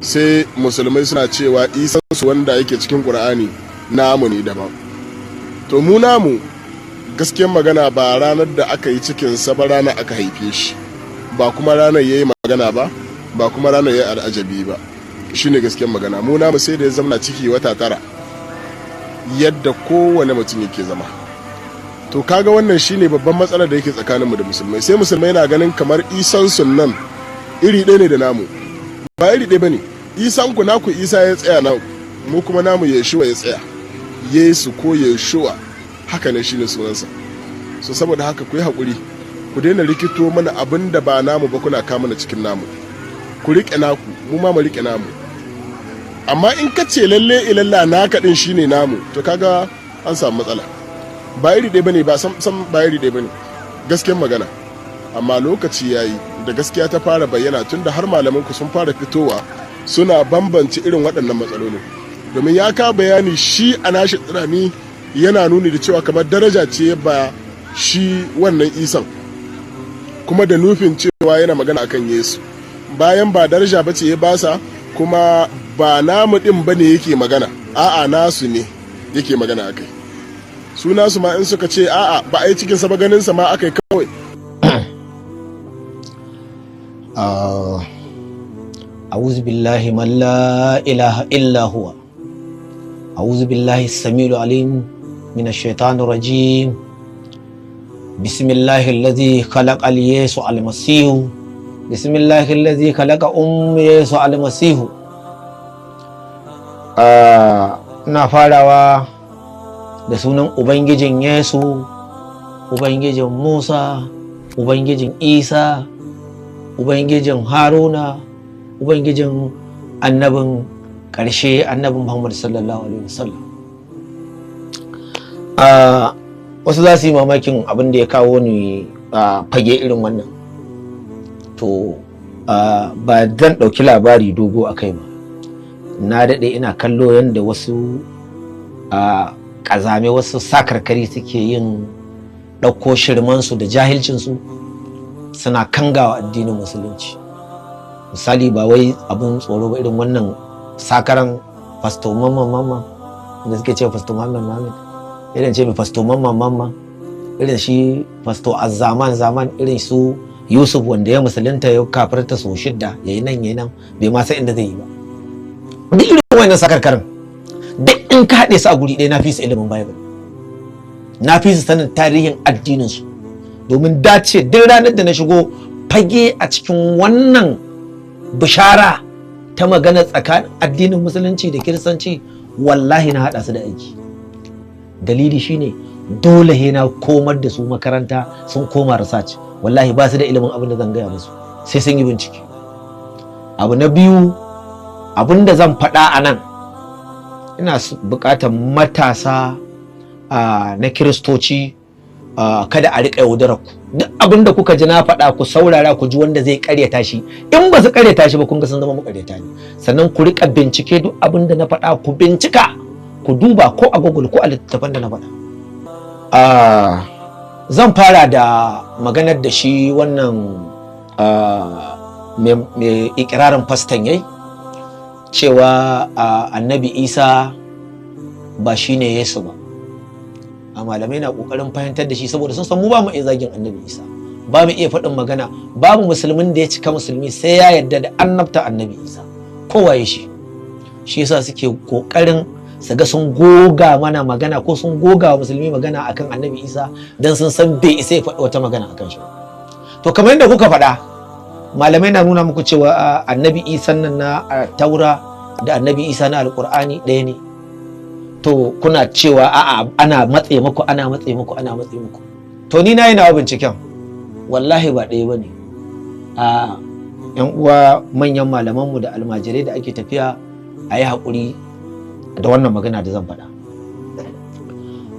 sai musulmai suna cewa Isa su wanda yake cikin Qur'ani namu ne daban. To mu namu gaskiyar magana ba ranar da aka yi cikin sa ba ranar aka haife shi, ba kuma ranar yayi magana ba kuma ranar yayi al'ajabi ba, shine gaskiyar magana. Mu namu sai da ya zama ciki wata 9 yadda kowane mutum yake zama. To kaga wannan shine babban matsalar da yake tsakaninmu da musulmai. Sai musulmai na ganin kamar Isan sunnan iri ɗaya ne da namu, ba iri ɗaya bane. Isan ku naku Isa ya tsaya na mu kuma namu Yeshuwa ya tsaya. Yesu ko Yeshuwa haka ne shine sunansa. So saboda haka ku yi hakuri, ku daina rikito mana abin da ba namu ba kuna kama na cikin namu. Ku riƙe naku, mu ma mu riƙe namu. Amma in ka ce lalle ilalla naka din shine namu, to kaga an samu matsala. Ba iri ɗaya bane, ba sam ba iri ɗaya bane, gaskiyar magana. Amma lokaci yayi da gaskiya ta fara bayyana, tunda har malaman ku sun fara fitowa suna bambance irin waɗannan matsaloli. Domin ya ka bayani shi a nashi tunani yana nuni da cewa kamar daraja ce ba shi wannan Isan, kuma da nufin cewa yana magana akan Yesu, bayan ba daraja bace ya basa, kuma ba namu din bane yake magana, a'a nasu ne yake magana akai. Su nasu ma in suka ce a'a ba a yi cikin sa ba, ganin sa ma akai kawai. أعوذ بالله من لا إله إلا هو أعوذ بالله السميع العليم من الشيطان الرجيم بسم الله الذي خلق يسوع المسيح بسم الله الذي خلق يسوع المسيح. na farawa da sunan Ubangijin Yesu, Ubangijin Musa, Ubangijin Isa, Ubangijin Haruna, Ubangijin annabin ƙarshe, annabin Muhammad sallallahu alaihi wasallam. Wasu za su yi mamakin abin da ya kawo ni fage irin wannan. To ba zan ɗauki labari dogo a kai ba. Na daɗe ina kallo yadda wasu ƙazame, wasu sakarkari suke yin ɗauko shirmansu da jahilcinsu suna kangawa addinin musulunci. Misali ba wai abin tsoro ba, irin wannan sakaran fasto mamman da suke ce fasto mamman, irin ce mai fasto mamman, irin shi fasto zaman irin su Yusuf wanda ya musulunta ya kafirta su 6 yayi nan bai ma san inda zai yi ba. Duk irin wannan sakarkarin duk in ka haɗe su a guri ɗaya, na fi su ilimin Bible, na fi su sanin tarihin addinin su, domin dace duk ranar da na shigo fage a cikin wannan bishara ta magana tsakanin addinin musulunci da kiristanci, wallahi na haɗa su da aiki. Dalili shine dole he na komar da su makaranta, sun koma research. Wallahi ba su da ilimin abin da zan gaya musu, sai sun yi bincike. Abu na biyu, abin da zan faɗa a nan, ina buƙatar matasa na kiristoci kada a riƙa yaudarar ku. Duk abin da kuka ji na faɗa ku saurara ku ji wanda zai ƙaryata shi. In ba su ƙaryata shi ba, kun ga sun zama maƙaryata ne. Sannan ku riƙa bincike duk abin da na faɗa, ku bincika, ku duba ko a Google ko a littattafan da na faɗa. Zan fara da maganar da shi wannan mai ikirarin faston yayi cewa annabi Isa ba shine Yesu ba. Malamai na kokarin fahimtar da shi saboda sun san mu ba mu iya zagin annabi Isa, ba mu iya faɗin magana, babu musulmin da ya cika musulmi sai ya yarda da annabta annabi Isa, kowaye shi yasa suke kokarin su ga sun goga mana magana ko sun goga wa musulmi magana akan annabi Isa, dan sun san bai isa ya faɗi wata magana akan shi. To kamar yadda kuka faɗa, malamai na nuna muku cewa annabi Isa nan na Taura da annabi Isa na Alƙur'ani ɗaya ne. To kuna cewa a'a ana matse muku. To ni na yi nawa binciken, wallahi ba ɗaya bane. Yan uwa manyan malamanmu da almajirai da ake tafiya, a yi haƙuri da wannan magana da zan faɗa.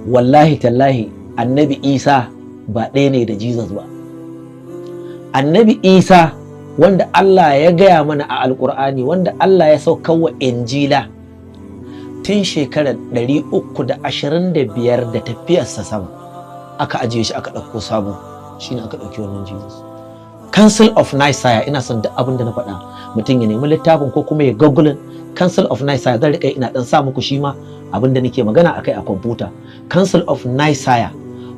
Wallahi tallahi annabi Isa ba ɗaya ne da Jesus ba. Annabi Isa wanda Allah ya gaya mana a Alƙur'ani, wanda Allah ya saukar wa Injila tun shekarar 325 da tafiyarsa sama, aka ajiye shi aka ɗauko sabo, shine aka ɗauki wannan Jesus. Council of Nicaea, ina son duk abin da na faɗa mutum ya nemi littafin ko kuma ya google Council of Nicaea. Zan rika ina dan sa muku shi ma abin da nake magana akai a kwamfuta. Council of Nicaea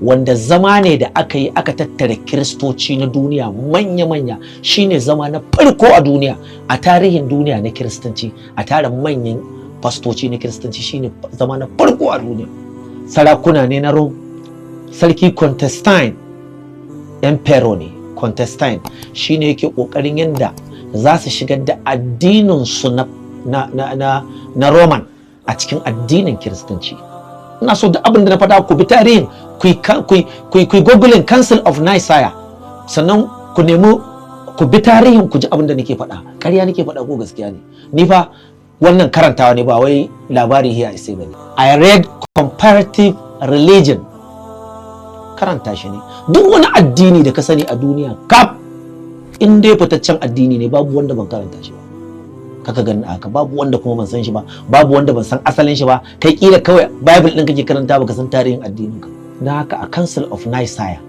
wanda zama ne da aka yi aka tattara kiristoci na duniya manya-manya, shine zama na farko a duniya a tarihin duniya na kiristanci, a tara manyan fastoci na kiristanci, shine zama na farko a duniya. Sarakuna ne na Rome, sarki Constantine emperor ne. Constantine shine yake kokarin yanda za su shigar da addinin su na Roman a cikin addinin kiristanci. Ina so da abin da na faɗa ku bi tarihin, ku googling Council of Nicaea, sannan ku nemi ku bi tarihin ku ji abin da nake faɗa. Ƙarya nake faɗa ko gaskiya ne? Ni fa wannan karantawa ne, ba wai labari here sai bane. I read comparative religion, karanta shi ne. Duk wani addini da ka sani a duniya kaf, in dai fitaccen addini ne, babu wanda ban karanta shi ba. Kaka gani haka, babu wanda kuma ban san shi ba, babu wanda ban san asalin shi ba. Kai kila kawai Bible din kake karanta baka san tarihin addinin ka. Dan haka a Council of Nicaea,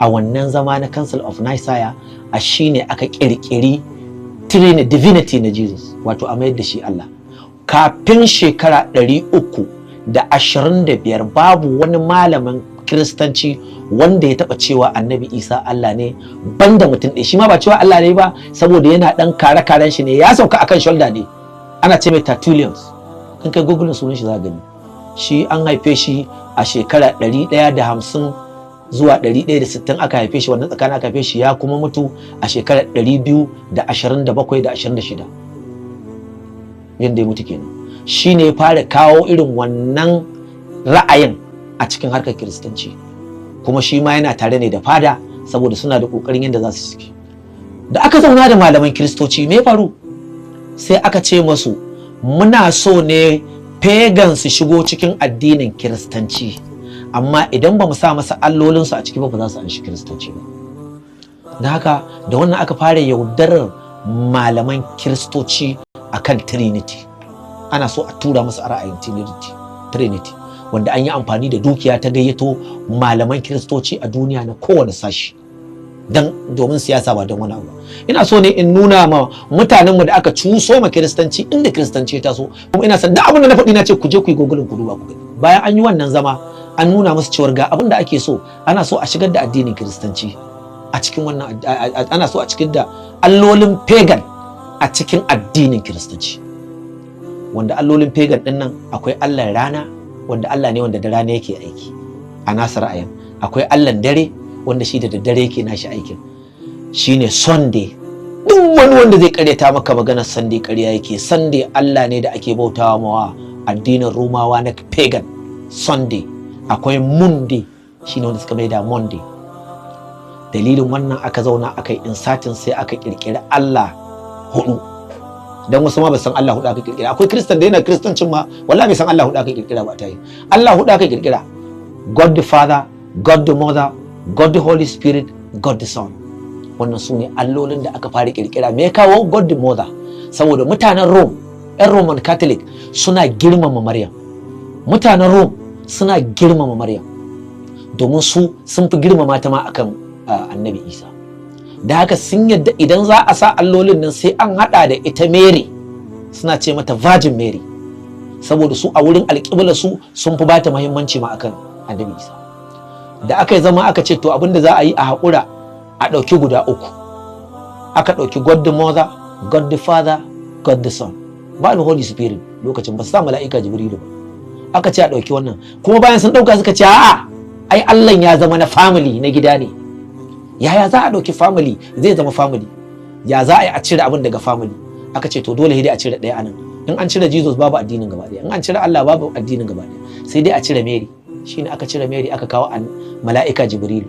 a wannan zama na Council of Nicaea, a shine aka kirkiri divinity na Jesus, wato a mayar da shi Allah. Kafin shekara 325 babu wani malamin kiristanci wanda ya taba cewa annabi Isa Allah ne, banda mutum ɗaya. Shi ma ba cewa Allah ne ba, saboda yana dan kare-karen shi ne, ya sauka akan shoulder ne. Ana ce mai Tertullians. Kan kai google sunan shi za gani. Shi an haife shi a shekara 150 zuwa 160 aka haife shi, wannan tsakanin aka haife shi, ya kuma mutu a shekara 227 da 26. Yanda ya mutu kenan. Shi ne ya fara kawo irin wannan ra'ayin a cikin harkar kiristanci, kuma shi ma yana tare ne da fada, saboda suna da kokarin yadda za su ciki. Da aka zauna da malaman kiristoci, me faru? Sai aka ce masu, muna so ne pagan su shigo cikin addinin kiristanci, amma idan ba mu sa masa allolinsu a ciki ba za su anshi kiristanci ba. Da haka da wannan aka fara yaudarar malaman kiristoci akan Trinity. Ana so a tura musu a ra'ayin Trinity, wanda an yi amfani da dukiya ta gayyato malaman kiristoci a duniya na kowane sashi, domin siyasa ba don wani abu. Ina so ne in nuna ma mutanenmu da aka cuso ma kiristanci inda kiristanci ta so, kuma ina san da abin da na faɗi na ce ku je ku yi gogulin ku duba ku gani. Bayan an yi wannan zama, an nuna musu cewar ga abin da ake so. Ana so a shigar da addinin kiristanci a cikin wannan, ana so a cikin da allolin pagan a cikin addinin kiristanci, wanda allolin pagan din nan akwai Allah rana, wanda Allah ne wanda da rana yake aiki a nasa ra'ayin. Akwai Allah dare, wanda shi da daddare yake nashi aikin, shine Sunday. Duk wani wanda zai karyata maka maganar Sunday ƙarya yake. Sunday Allah ne da ake bautawa mawa addinin Romawa na pagan. Sunday. Akwai Monday, shine wanda suka mai da Monday. Dalilin wannan aka zauna aka yi insatin, sai aka kirkiri Allah hudu. Dan wasu ma ba san Allah hudu aka kirkira. Akwai Kristan da yana Kristancin ma wallahi bai san Allah hudu aka kirkira ba ta yi. Allah hudu aka kirkira. God the Father, God the Mother, God the Holy Spirit, God the Son. Wannan su ne allolin da aka fara kirkira. Me ya kawo God the Mother? Saboda mutanen Rome, 'yan Roman Catholic suna girmama Maryam. Mutanen Rome suna girmama Maryam, domin su sun fi girmama ta ma akan Annabi Isa. Da haka sun yadda idan za a sa allolin nan sai an hada da ita Mary, suna ce mata Virgin Mary, saboda su a wurin alƙibla su sun fi bata muhimmanci ma akan Annabi Isa. Da aka yi zama aka ce to abinda za a yi a haƙura a ɗauki guda uku. Aka ɗauki God the Mother, God the Father, God the Son. Ba the Holy Spirit lokacin ba su sa mala'ika Jibrilu ba. Aka ce a ɗauki wannan, kuma bayan sun ɗauka suka ce a'a, ai Allah ya zama na family, na gida ne. Yaya za a ɗauki family zai zama family? Ya za a yi a cire abin daga family? Aka ce to dole sai dai a cire ɗaya anan. In an cire Jesus babu addinin gaba ɗaya, in an cire Allah babu addinin gaba ɗaya, sai dai a cire Mary. Shine aka cire Mary aka kawo mala'ika Jibrilu,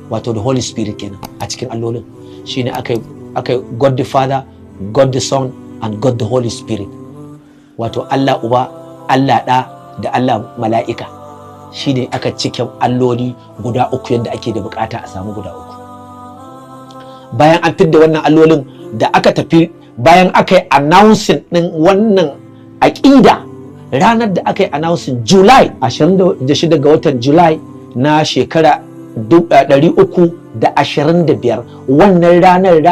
wato the Holy Spirit kenan a cikin allolin. Shine aka God the Father, God the Son and God the Holy Spirit, wato Allah Uba, Allah Ɗa da Allah mala'ika. Shine aka cike alloli guda uku yadda ake da bukata a samu guda uku. Bayan an fidda wannan allolin, da aka tafi, bayan aka yi announcing din wannan aqida, ranar da aka yi announcing July 26 ga watan July na shekara 325 wannan ranar